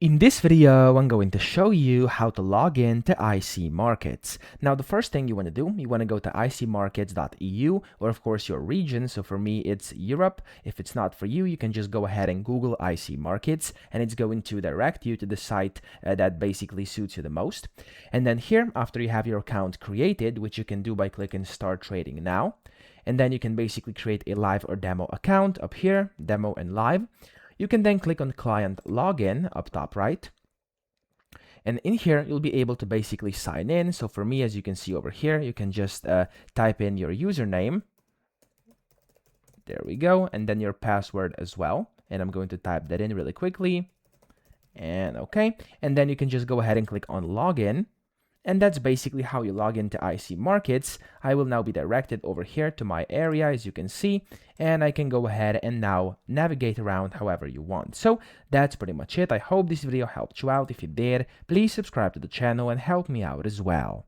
In this video, I'm going to show you how to log in to IC Markets. Now, the first thing you want to do, you want to go to icmarkets.eu, or of course your region. So for me, it's Europe. If it's not for you, you can just go ahead and Google IC Markets, and it's going to direct you to the site that basically suits you the most. And then here, after you have your account created, which you can do by clicking Start Trading Now, and then you can basically create a live or demo account up here, demo and live. You can then click on Client Login up top right. And in here, you'll be able to basically sign in. So for me, as you can see over here, you can just type in your username. There we go. And then your password as well. And I'm going to type that in really quickly. And okay. And then you can just go ahead and click on Login. And that's basically how you log into IC Markets. I will now be directed over here to my area, as you can see, and I can go ahead and now navigate around however you want. So that's pretty much it. I hope this video helped you out. If it did, please subscribe to the channel and help me out as well.